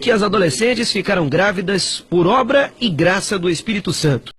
que as adolescentes ficaram grávidas por obra e graça do Espírito Santo.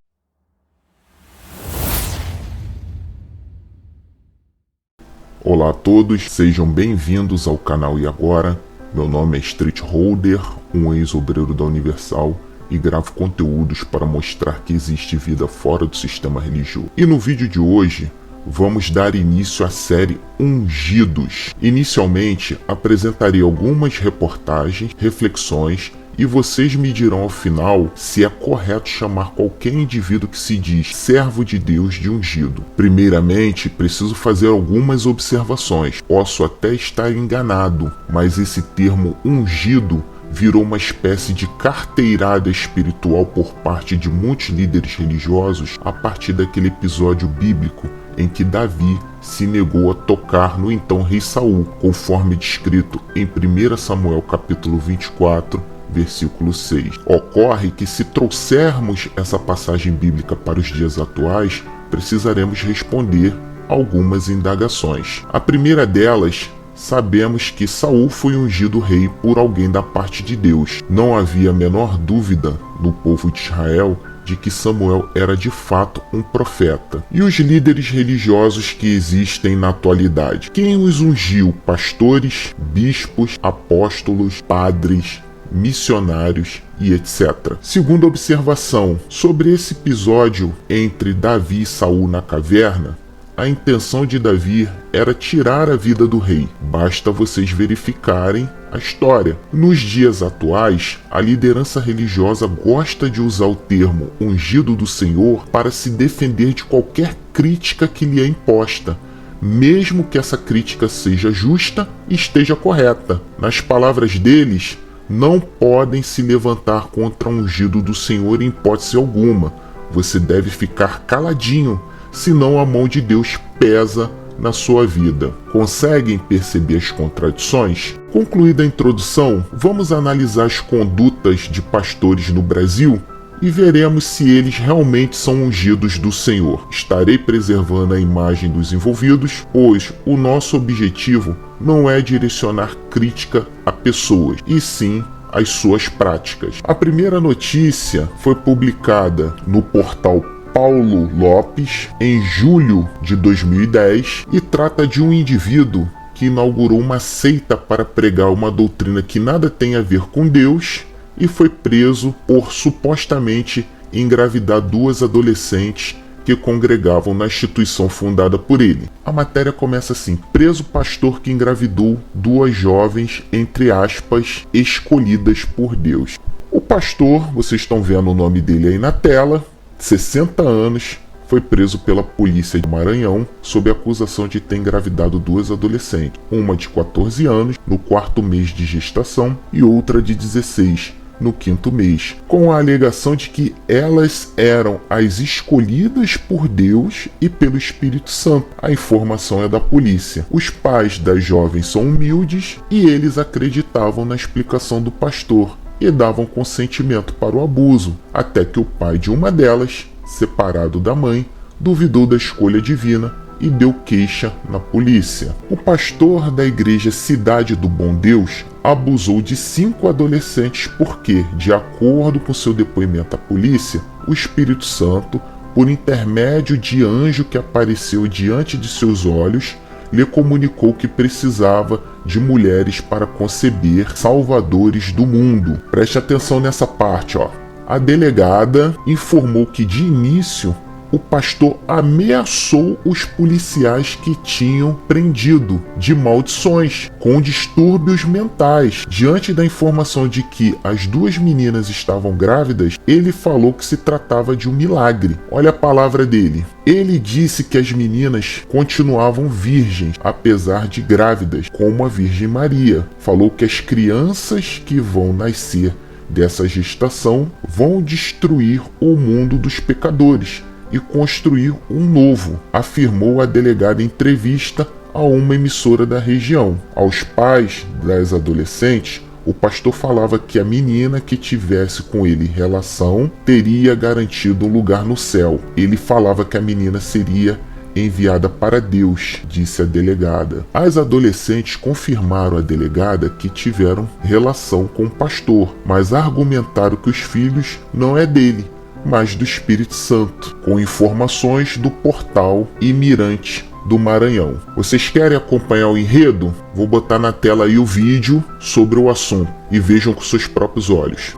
Olá a todos, sejam bem-vindos ao canal E Agora. Meu nome é Street Holder, um ex-obreiro da Universal, e gravo conteúdos para mostrar que existe vida fora do sistema religioso. E no vídeo de hoje, vamos dar início à série Ungidos. Inicialmente, apresentarei algumas reportagens, reflexões, e vocês me dirão ao final se é correto chamar qualquer indivíduo que se diz servo de Deus de ungido. Primeiramente, preciso fazer algumas observações. Posso até estar enganado, mas esse termo ungido virou uma espécie de carteirada espiritual por parte de muitos líderes religiosos a partir daquele episódio bíblico em que Davi se negou a tocar no então rei Saul, conforme descrito em 1 Samuel capítulo 24, versículo 6. Ocorre que, se trouxermos essa passagem bíblica para os dias atuais, precisaremos responder algumas indagações. A primeira delas, sabemos que Saul foi ungido rei por alguém da parte de Deus. Não havia a menor dúvida no povo de Israel de que Samuel era de fato um profeta. E os líderes religiosos que existem na atualidade? Quem os ungiu? Pastores, bispos, apóstolos, padres, missionários e etc. Segunda observação, sobre esse episódio entre Davi e Saul na caverna, a intenção de Davi era tirar a vida do rei. Basta vocês verificarem a história. Nos dias atuais, a liderança religiosa gosta de usar o termo ungido do Senhor para se defender de qualquer crítica que lhe é imposta, mesmo que essa crítica seja justa e esteja correta. Nas palavras deles, não podem se levantar contra o ungido do Senhor em hipótese alguma. Você deve ficar caladinho, senão a mão de Deus pesa na sua vida. Conseguem perceber as contradições? Concluída a introdução, vamos analisar as condutas de pastores no Brasil e veremos se eles realmente são ungidos do Senhor. Estarei preservando a imagem dos envolvidos, pois o nosso objetivo não é direcionar crítica a pessoas, e sim as suas práticas. A primeira notícia foi publicada no portal Paulo Lopes em julho de 2010 e trata de um indivíduo que inaugurou uma seita para pregar uma doutrina que nada tem a ver com Deus e foi preso por supostamente engravidar duas adolescentes que congregavam na instituição fundada por ele. A matéria começa assim: preso pastor que engravidou duas jovens, entre aspas, escolhidas por Deus. O pastor, vocês estão vendo o nome dele aí na tela, 60 anos, foi preso pela polícia de Maranhão sob a acusação de ter engravidado duas adolescentes, uma de 14 anos, no 4º mês de gestação, e outra de 16, no 5º mês, com a alegação de que elas eram as escolhidas por Deus e pelo Espírito Santo. A informação é da polícia. Os pais das jovens são humildes e eles acreditavam na explicação do pastor e davam consentimento para o abuso, até que o pai de uma delas, separado da mãe, duvidou da escolha divina e deu queixa na polícia. O pastor da igreja Cidade do Bom Deus abusou de 5 adolescentes porque, de acordo com seu depoimento à polícia, o Espírito Santo, por intermédio de anjo que apareceu diante de seus olhos, lhe comunicou que precisava de mulheres para conceber salvadores do mundo. Preste atenção nessa parte, ó. A delegada informou que, de início, o pastor ameaçou os policiais que tinham prendido de maldições, com distúrbios mentais. Diante da informação de que as duas meninas estavam grávidas, ele falou que se tratava de um milagre. Olha a palavra dele. Ele disse que as meninas continuavam virgens, apesar de grávidas, como a Virgem Maria. Falou que as crianças que vão nascer dessa gestação vão destruir o mundo dos pecadores e construir um novo, afirmou a delegada em entrevista a uma emissora da região. Aos pais das adolescentes, o pastor falava que a menina que tivesse com ele relação teria garantido um lugar no céu. Ele falava que a menina seria enviada para Deus, disse a delegada. As adolescentes confirmaram à delegada que tiveram relação com o pastor, mas argumentaram que os filhos não é dele, mas do Espírito Santo, com informações do portal Imirante do Maranhão. Vocês querem acompanhar o enredo? Vou botar na tela aí o vídeo sobre o assunto e vejam com seus próprios olhos.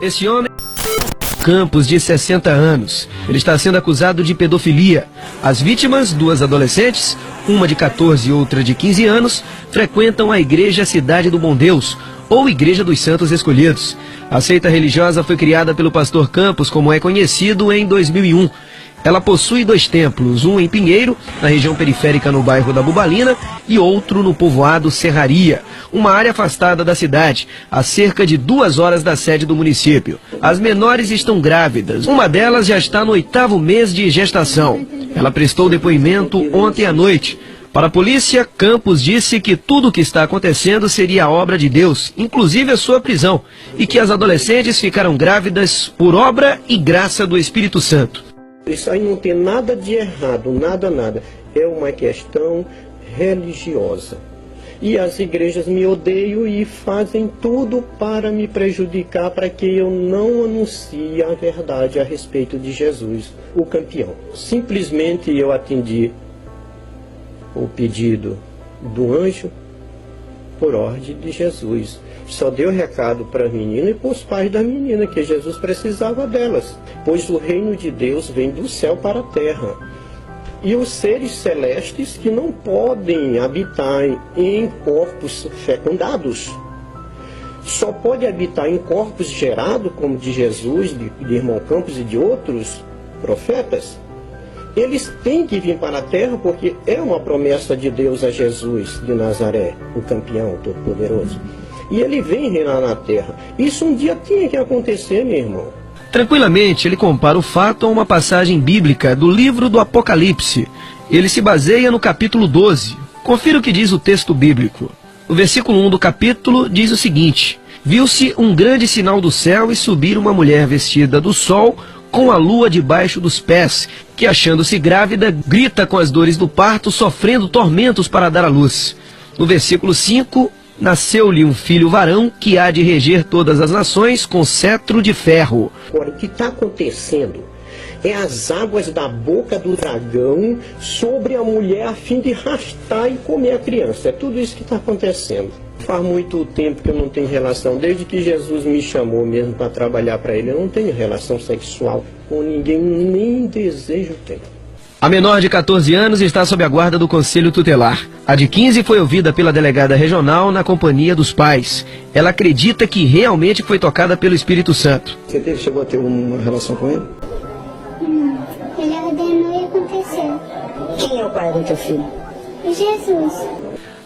Esse homem Campos, de 60 anos. Ele está sendo acusado de pedofilia. As vítimas, duas adolescentes, uma de 14 e outra de 15 anos, frequentam a Igreja Cidade do Bom Deus, ou Igreja dos Santos Escolhidos. A seita religiosa foi criada pelo pastor Campos, como é conhecido, em 2001. Ela possui 2 templos, um em Pinheiro, na região periférica no bairro da Bubalina, e outro no povoado Serraria, uma área afastada da cidade, a cerca de 2 horas da sede do município. As menores estão grávidas, uma delas já está no 8º mês de gestação. Ela prestou depoimento ontem à noite. Para a polícia, Campos disse que tudo o que está acontecendo seria obra de Deus, inclusive a sua prisão, e que as adolescentes ficaram grávidas por obra e graça do Espírito Santo. Isso aí não tem nada de errado, nada. É uma questão religiosa. E as igrejas me odeiam e fazem tudo para me prejudicar, para que eu não anuncie a verdade a respeito de Jesus, o campeão. Simplesmente eu atendi o pedido do anjo por ordem de Jesus. Só deu recado para a menina e para os pais da menina, que Jesus precisava delas, pois o reino de Deus vem do céu para a terra. E os seres celestes que não podem habitar em corpos fecundados, só pode habitar em corpos gerados, como de Jesus, de irmão Campos e de outros profetas. Eles têm que vir para a terra porque é uma promessa de Deus a Jesus de Nazaré, o campeão todo-poderoso. E ele vem reinar na terra. Isso um dia tinha que acontecer, meu irmão. Tranquilamente, ele compara o fato a uma passagem bíblica do livro do Apocalipse. Ele se baseia no capítulo 12. Confira o que diz o texto bíblico. O versículo 1 do capítulo diz o seguinte: Viu-se um grande sinal do céu e subir uma mulher vestida do sol, com a lua debaixo dos pés, que, achando-se grávida, grita com as dores do parto, sofrendo tormentos para dar à luz. No versículo 5, nasceu-lhe um filho varão, que há de reger todas as nações com cetro de ferro. Agora, o que está acontecendo é as águas da boca do dragão sobre a mulher a fim de arrastar e comer a criança. É tudo isso que está acontecendo. Faz muito tempo que eu não tenho relação, desde que Jesus me chamou mesmo para trabalhar para ele, eu não tenho relação sexual com ninguém, nem desejo ter. A menor de 14 anos está sob a guarda do Conselho Tutelar. A de 15 foi ouvida pela delegada regional na companhia dos pais. Ela acredita que realmente foi tocada pelo Espírito Santo. Você chegou a ter uma relação com ele? Não, ele ordenou e aconteceu. Quem é o pai do teu filho? Jesus.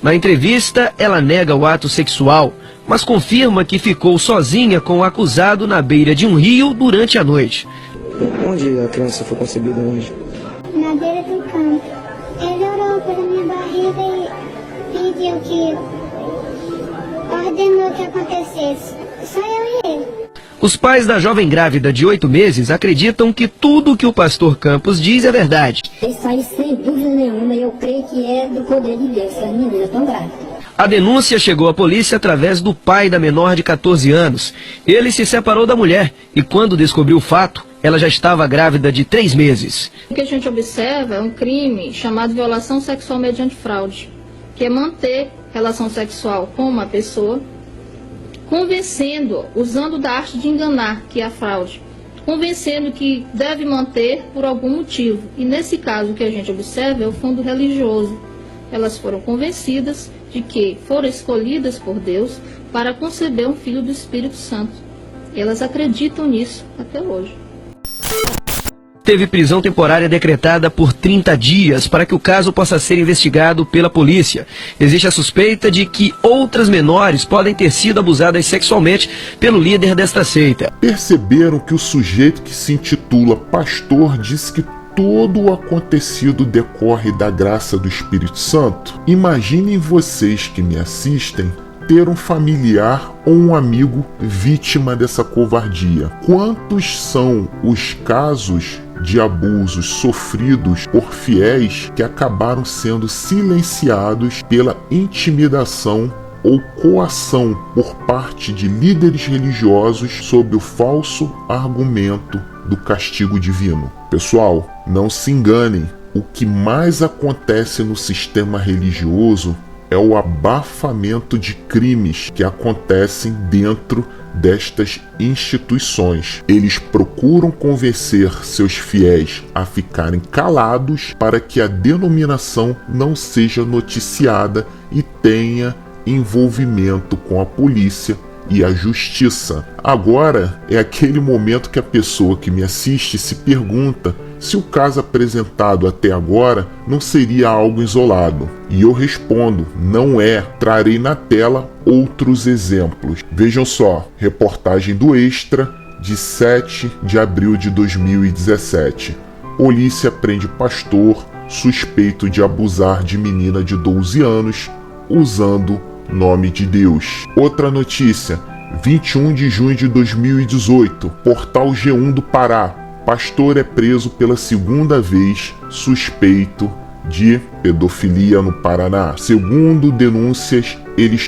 Na entrevista, ela nega o ato sexual, mas confirma que ficou sozinha com o acusado na beira de um rio durante a noite. Onde a criança foi concebida hoje? Na beira do campo. Ele orou pela minha barriga e pediu que ordenou que acontecesse. Só eu e ele. Os pais da jovem grávida de 8 meses acreditam que tudo o que o pastor Campos diz é verdade. Isso aí, sem dúvida nenhuma, eu creio que é do poder de Deus, que as meninas estão grávidas. A denúncia chegou à polícia através do pai da menor de 14 anos. Ele se separou da mulher e, quando descobriu o fato, ela já estava grávida de 3 meses. O que a gente observa é um crime chamado violação sexual mediante fraude, que é manter relação sexual com uma pessoa, convencendo, usando da arte de enganar, que é a fraude, convencendo que deve manter por algum motivo. E nesse caso o que a gente observa é o fundo religioso. Elas foram convencidas de que foram escolhidas por Deus para conceber um filho do Espírito Santo. Elas acreditam nisso até hoje. Teve prisão temporária decretada por 30 dias para que o caso possa ser investigado pela polícia. Existe a suspeita de que outras menores podem ter sido abusadas sexualmente pelo líder desta seita. Perceberam que o sujeito que se intitula pastor disse que todo o acontecido decorre da graça do Espírito Santo? Imaginem vocês que me assistem ter um familiar ou um amigo vítima dessa covardia. Quantos são os casos de abusos sofridos por fiéis que acabaram sendo silenciados pela intimidação ou coação por parte de líderes religiosos sob o falso argumento do castigo divino. Pessoal, não se enganem, o que mais acontece no sistema religioso é o abafamento de crimes que acontecem dentro destas instituições. Eles procuram convencer seus fiéis a ficarem calados para que a denominação não seja noticiada e tenha envolvimento com a polícia e a justiça. Agora é aquele momento que a pessoa que me assiste se pergunta se o caso apresentado até agora não seria algo isolado. E eu respondo, não é. Trarei na tela outros exemplos. Vejam só, reportagem do Extra, de 7 de abril de 2017. Polícia prende pastor suspeito de abusar de menina de 12 anos usando nome de Deus. Outra notícia, 21 de junho de 2018, portal G1 do Pará. Pastor é preso pela segunda vez suspeito de pedofilia no Paraná. Segundo denúncias, ele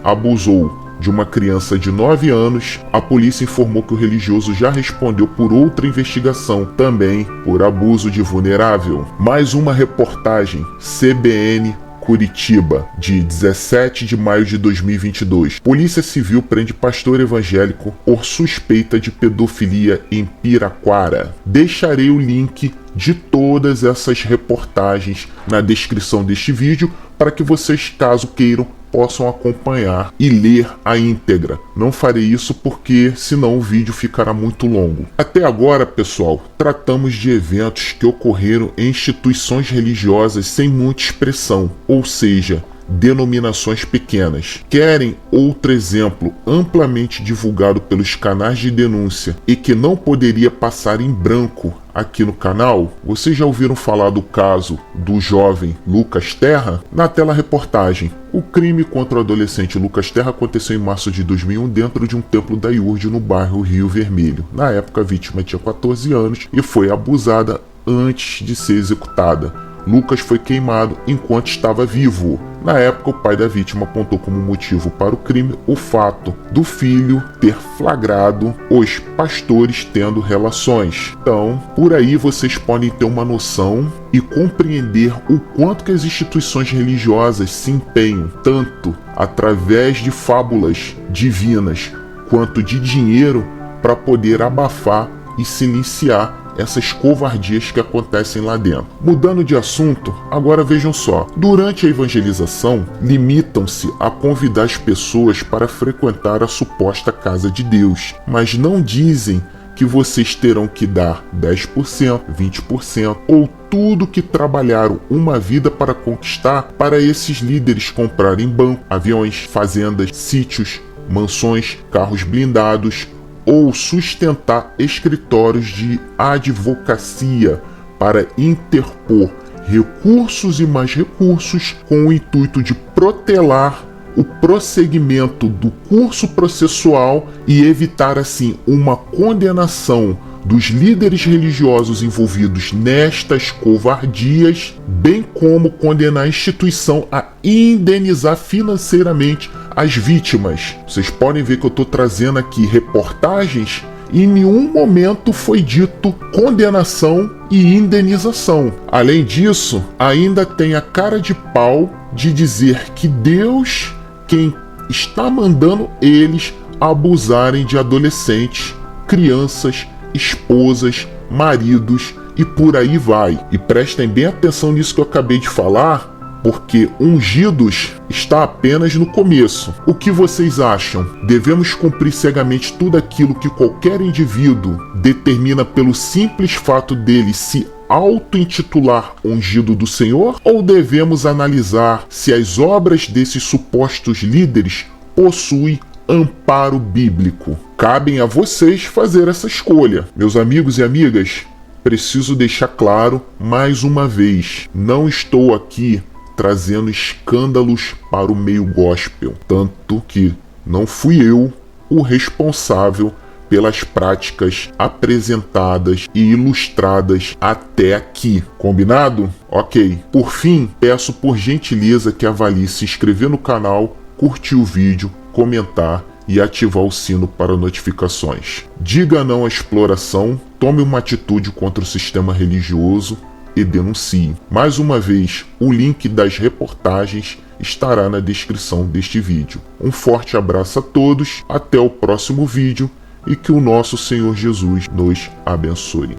abusou de uma criança de 9 anos. A polícia informou que o religioso já respondeu por outra investigação, também por abuso de vulnerável. Mais uma reportagem, CBN Curitiba, de 17 de maio de 2022. Polícia Civil prende pastor evangélico por suspeita de pedofilia em Piraquara. Deixarei o link de todas essas reportagens na descrição deste vídeo para que vocês, caso queiram, possam acompanhar e ler a íntegra. Não farei isso porque senão o vídeo ficará muito longo. Até agora, pessoal, tratamos de eventos que ocorreram em instituições religiosas sem muita expressão, ou seja, denominações pequenas. Querem outro exemplo amplamente divulgado pelos canais de denúncia e que não poderia passar em branco aqui no canal? Vocês já ouviram falar do caso do jovem Lucas Terra? Na tela reportagem. O crime contra o adolescente Lucas Terra aconteceu em março de 2001 dentro de um templo da IURD no bairro Rio Vermelho. Na época, a vítima tinha 14 anos e foi abusada antes de ser executada. Lucas foi queimado enquanto estava vivo. Na época, o pai da vítima apontou como motivo para o crime o fato do filho ter flagrado os pastores tendo relações. Então, por aí vocês podem ter uma noção e compreender o quanto que as instituições religiosas se empenham, tanto através de fábulas divinas quanto de dinheiro, para poder abafar e silenciar essas covardias que acontecem lá dentro. Mudando de assunto, agora vejam só. Durante a evangelização, limitam-se a convidar as pessoas para frequentar a suposta casa de Deus, mas não dizem que vocês terão que dar 10%, 20% ou tudo que trabalharam uma vida para conquistar para esses líderes comprarem banco, aviões, fazendas, sítios, mansões, carros blindados, ou sustentar escritórios de advocacia para interpor recursos e mais recursos com o intuito de protelar o prosseguimento do curso processual e evitar assim uma condenação dos líderes religiosos envolvidos nestas covardias, bem como condenar a instituição a indenizar financeiramente as vítimas. Vocês podem ver que eu estou trazendo aqui reportagens e em nenhum momento foi dito condenação e indenização. Além disso, ainda tem a cara de pau de dizer que Deus quem está mandando eles abusarem de adolescentes, crianças, esposas, maridos e por aí vai. E prestem bem atenção nisso que eu acabei de falar, porque ungidos está apenas no começo. O que vocês acham? Devemos cumprir cegamente tudo aquilo que qualquer indivíduo determina pelo simples fato dele se auto-intitular ungido do Senhor? Ou devemos analisar se as obras desses supostos líderes possuem amparo bíblico? Cabem a vocês fazer essa escolha. Meus amigos e amigas, preciso deixar claro mais uma vez, não estou aqui trazendo escândalos para o meio gospel, tanto que não fui eu o responsável pelas práticas apresentadas e ilustradas até aqui. Combinado? Ok. Por fim, peço por gentileza que avalie se inscrever no canal, curtir o vídeo, comentar e ativar o sino para notificações. Diga não à exploração, tome uma atitude contra o sistema religioso e denuncie. Mais uma vez, o link das reportagens estará na descrição deste vídeo. Um forte abraço a todos, até o próximo vídeo e que o nosso Senhor Jesus nos abençoe.